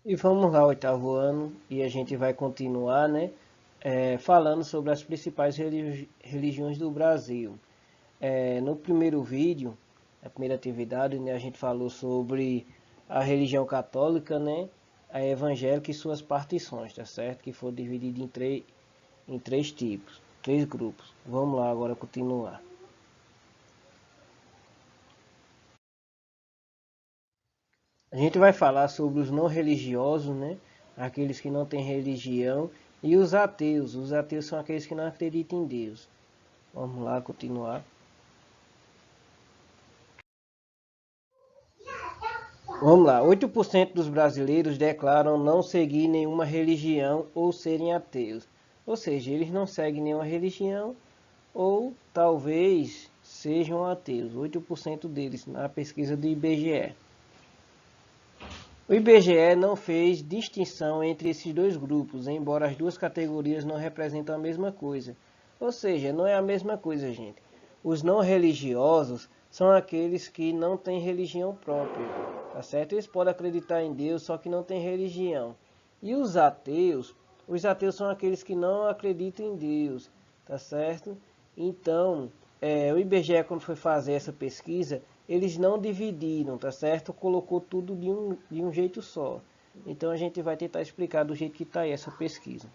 E vamos lá, oitavo ano, e a gente vai continuar, né, falando sobre as principais religiões do Brasil. No primeiro vídeo, a primeira atividade, né, a gente falou sobre a religião católica, né, a evangélica e suas partições, tá certo? Que foi dividida em três tipos, três grupos. Vamos lá agora continuar. A gente vai falar sobre os não religiosos, né? Aqueles que não têm religião, e os ateus. Os ateus são aqueles que não acreditam em Deus. Vamos lá continuar. Vamos lá. 8% dos brasileiros declaram não seguir nenhuma religião ou serem ateus. Ou seja, eles não seguem nenhuma religião ou talvez sejam ateus. 8% deles na pesquisa do IBGE. O IBGE não fez distinção entre esses dois grupos, embora as duas categorias não representam a mesma coisa. Ou seja, não é a mesma coisa, gente. Os não religiosos são aqueles que não têm religião própria, tá certo? Eles podem acreditar em Deus, só que não têm religião. E os ateus são aqueles que não acreditam em Deus, tá certo? Então, o IBGE, quando foi fazer essa pesquisa, eles não dividiram, tá certo? Colocou tudo de um jeito só. Então a gente vai tentar explicar do jeito que está aí essa pesquisa.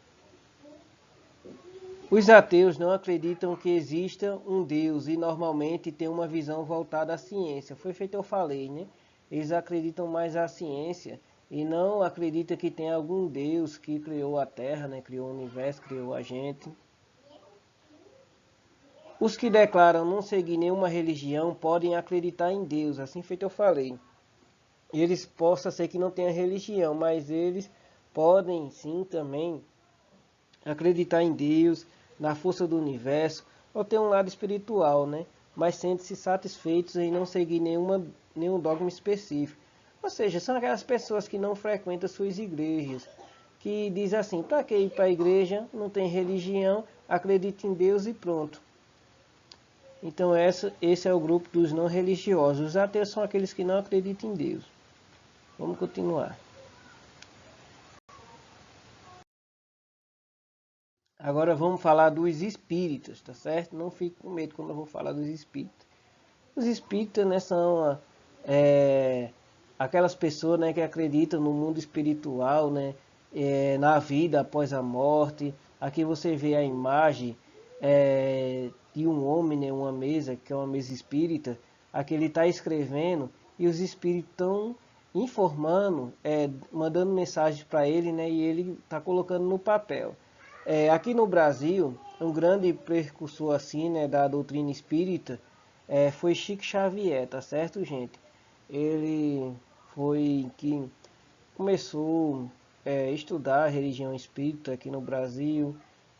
Os ateus não acreditam que exista um Deus e normalmente têm uma visão voltada à ciência. Foi feito eu falei, né? Eles acreditam mais à ciência e não acreditam que tem algum Deus que criou a Terra, né? Criou o universo, criou a gente. Os que declaram não seguir nenhuma religião podem acreditar em Deus, assim feito eu falei. Eles possam ser que não tenham religião, mas eles podem sim também acreditar em Deus, na força do universo, ou ter um lado espiritual, né? Mas sentem-se satisfeitos em não seguir nenhum dogma específico. Ou seja, são aquelas pessoas que não frequentam suas igrejas, que dizem assim, para que ir para a igreja, não tem religião, acredita em Deus e pronto. Então esse é o grupo dos não religiosos. Os ateus são aqueles que não acreditam em Deus. Vamos continuar. Agora vamos falar dos espíritas, tá certo? Não fique com medo quando eu vou falar dos espíritas. Os espíritas, né, são aquelas pessoas, né, que acreditam no mundo espiritual, né, na vida após a morte. Aqui você vê a imagem de um homem, né, uma mesa, que é uma mesa espírita. Aqui ele está escrevendo e os espíritos estão informando, mandando mensagens para ele, né, e ele está colocando no papel. Aqui no Brasil, um grande precursor assim, né, da doutrina espírita foi Chico Xavier, tá certo, gente? Ele foi que começou a estudar a religião espírita aqui no Brasil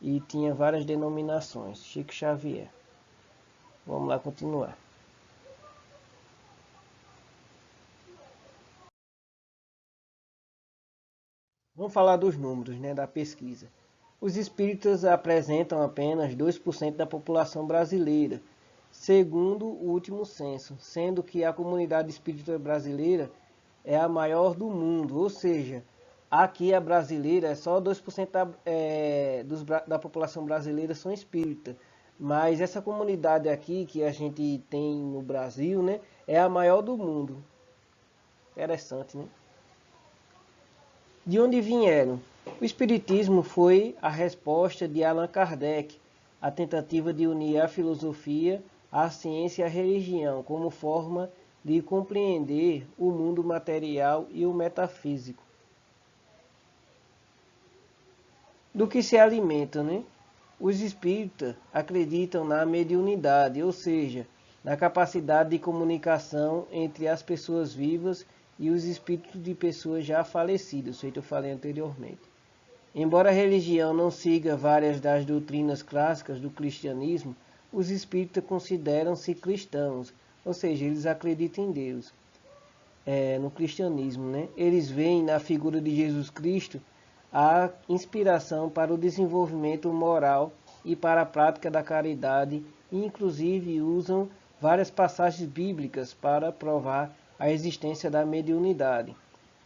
e tinha várias denominações. Chico Xavier. Vamos lá continuar. Vamos falar dos números, né, da pesquisa. Os espíritas apresentam apenas 2% da população brasileira, segundo o último censo, sendo que a comunidade espírita brasileira é a maior do mundo, ou seja, aqui a brasileira é só 2% da população brasileira são espíritas, mas essa comunidade aqui que a gente tem no Brasil, né, é a maior do mundo. Interessante, né? De onde vieram? O Espiritismo foi a resposta de Allan Kardec à tentativa de unir a filosofia, a ciência e a religião como forma de compreender o mundo material e o metafísico. Do que se alimentam, né? Os espíritas acreditam na mediunidade, ou seja, na capacidade de comunicação entre as pessoas vivas e os espíritos de pessoas já falecidas, feito eu falei anteriormente. Embora a religião não siga várias das doutrinas clássicas do cristianismo, os espíritas consideram-se cristãos, ou seja, eles acreditam em Deus, no cristianismo, né? Eles veem na figura de Jesus Cristo a inspiração para o desenvolvimento moral e para a prática da caridade, e inclusive usam várias passagens bíblicas para provar a existência da mediunidade.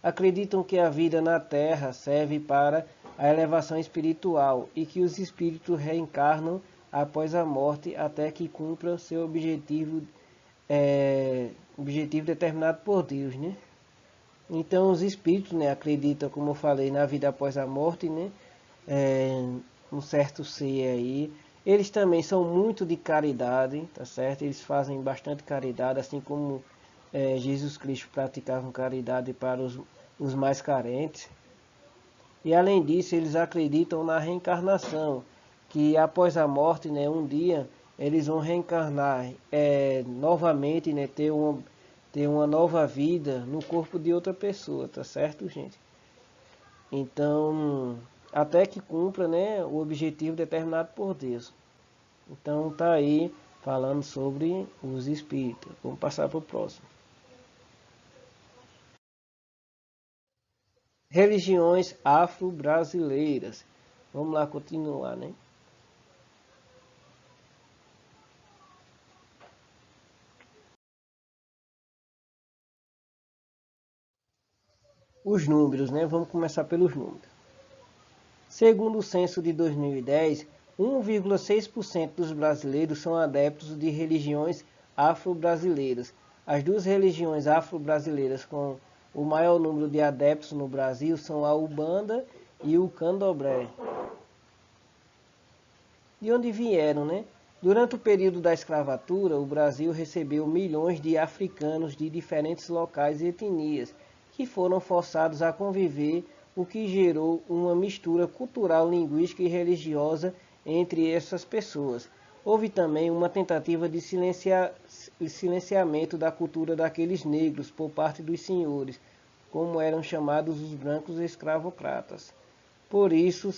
acreditam que a vida na Terra serve para a elevação espiritual e que os espíritos reencarnam após a morte até que cumpra seu objetivo determinado por Deus, né? Então os espíritos, né, acreditam, como eu falei, na vida após a morte, né? Um certo ser aí. Eles também são muito de caridade, tá certo? Eles fazem bastante caridade, assim como Jesus Cristo praticava caridade para os mais carentes. E além disso, eles acreditam na reencarnação, que após a morte, né, um dia eles vão reencarnar novamente, né, ter uma nova vida no corpo de outra pessoa, tá certo, gente? Então, até que cumpra, né, o objetivo determinado por Deus. Então, tá aí falando sobre os espíritos. Vamos passar para o próximo. Religiões afro-brasileiras. Vamos lá continuar, né? Os números, né? Vamos começar pelos números. Segundo o censo de 2010, 1,6% dos brasileiros são adeptos de religiões afro-brasileiras. As duas religiões afro-brasileiras com o maior número de adeptos no Brasil são a Umbanda e o Candomblé. De onde vieram, né? Durante o período da escravatura, o Brasil recebeu milhões de africanos de diferentes locais e etnias, que foram forçados a conviver, o que gerou uma mistura cultural, linguística e religiosa entre essas pessoas. Houve também uma tentativa de silenciamento da cultura daqueles negros por parte dos senhores, como eram chamados os brancos escravocratas. Por isso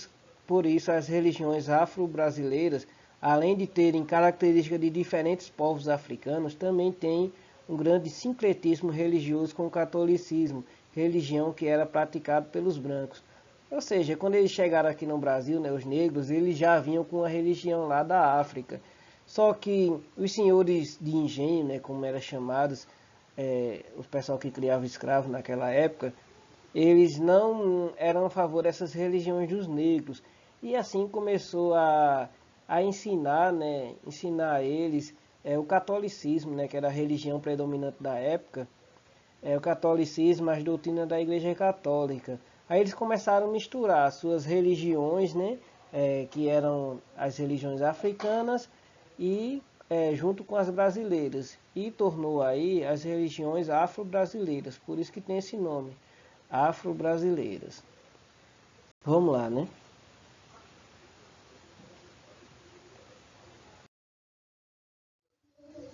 as religiões afro-brasileiras, além de terem características de diferentes povos africanos, também têm um grande sincretismo religioso com o catolicismo, religião que era praticada pelos brancos. Ou seja, quando eles chegaram aqui no Brasil, né, os negros, eles já vinham com a religião lá da África. Só que os senhores de engenho, né, como eram chamados, o pessoal que criava escravos naquela época, eles não eram a favor dessas religiões dos negros. E assim começou a ensinar, né, ensinar a eles o catolicismo, né, que era a religião predominante da época, o catolicismo, as doutrinas da Igreja Católica. Aí eles começaram a misturar suas religiões, né, que eram as religiões africanas, e junto com as brasileiras, e tornou aí as religiões afro-brasileiras, por isso que tem esse nome, afro-brasileiras. Vamos lá, né?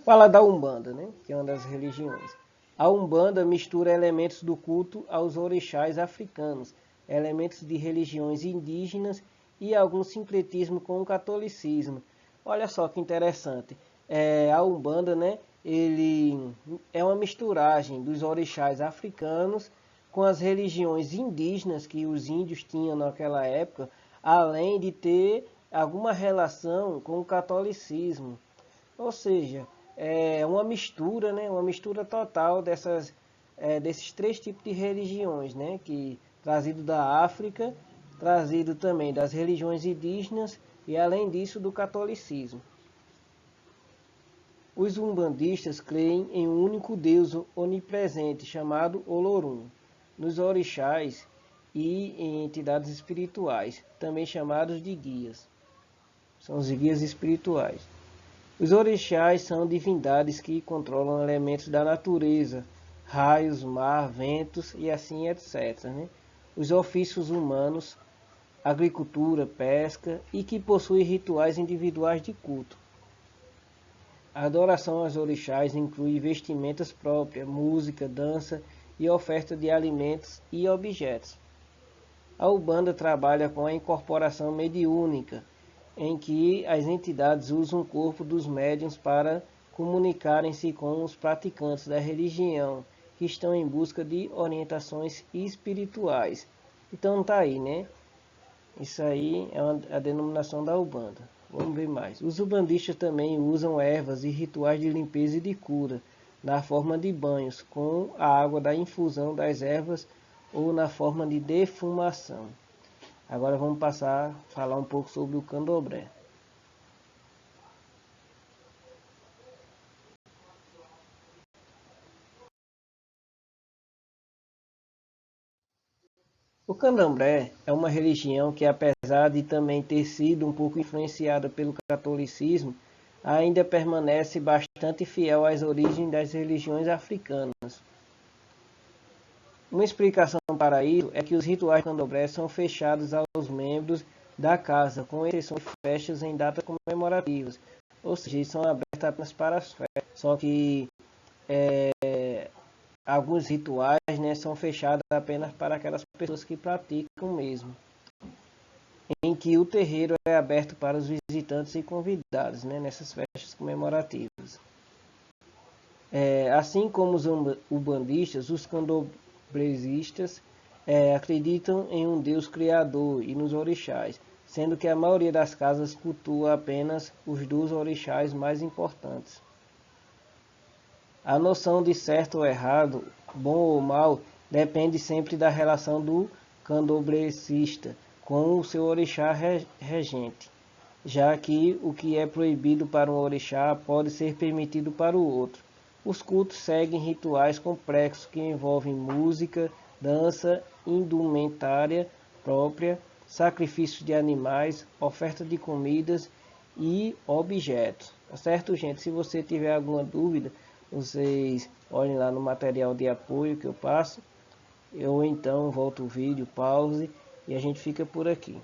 Fala da Umbanda, né? Que é uma das religiões. A Umbanda mistura elementos do culto aos orixás africanos, elementos de religiões indígenas e algum sincretismo com o catolicismo. Olha só que interessante. A Umbanda, né? Ele é uma misturagem dos orixás africanos com as religiões indígenas que os índios tinham naquela época, além de ter alguma relação com o catolicismo. Ou seja, é uma mistura, né? Uma mistura total desses três tipos de religiões, né? Que trazido da África, trazido também das religiões indígenas e além disso do catolicismo. Os umbandistas creem em um único Deus onipresente chamado Olorum, nos orixás e em entidades espirituais, também chamados de guias. São os guias espirituais. Os orixás são divindades que controlam elementos da natureza, raios, mar, ventos e assim etc. Né? Os ofícios humanos, agricultura, pesca e que possuem rituais individuais de culto. A adoração aos orixás inclui vestimentas próprias, música, dança e oferta de alimentos e objetos. A Umbanda trabalha com a incorporação mediúnica, em que as entidades usam o corpo dos médiuns para comunicarem-se com os praticantes da religião, que estão em busca de orientações espirituais. Então tá aí, né? Isso aí é a denominação da Umbanda. Vamos ver mais. Os umbandistas também usam ervas e rituais de limpeza e de cura, na forma de banhos, com a água da infusão das ervas ou na forma de defumação. Agora vamos passar a falar um pouco sobre o candomblé. O candomblé é uma religião que, apesar de também ter sido um pouco influenciada pelo catolicismo, ainda permanece bastante fiel às origens das religiões africanas. Uma explicação para isso é que os rituais do candomblé são fechados aos membros da casa, com exceção de festas em datas comemorativas, ou seja, eles são abertos apenas para as festas. Só que alguns rituais, né, são fechados apenas para aquelas pessoas que praticam mesmo, em que o terreiro é aberto para os visitantes e convidados, né, nessas festas comemorativas. Assim como os umbandistas, os candomblessistas acreditam em um Deus criador e nos orixás, sendo que a maioria das casas cultua apenas os 2 orixás mais importantes. A noção de certo ou errado, bom ou mal, depende sempre da relação do candomblessista com o seu orixá regente, já que o que é proibido para um orixá pode ser permitido para o outro. Os cultos seguem rituais complexos que envolvem música, dança, indumentária própria, sacrifício de animais, oferta de comidas e objetos. Tá certo, gente? Se você tiver alguma dúvida, vocês olhem lá no material de apoio que eu passo. Eu então volto o vídeo, pause e a gente fica por aqui.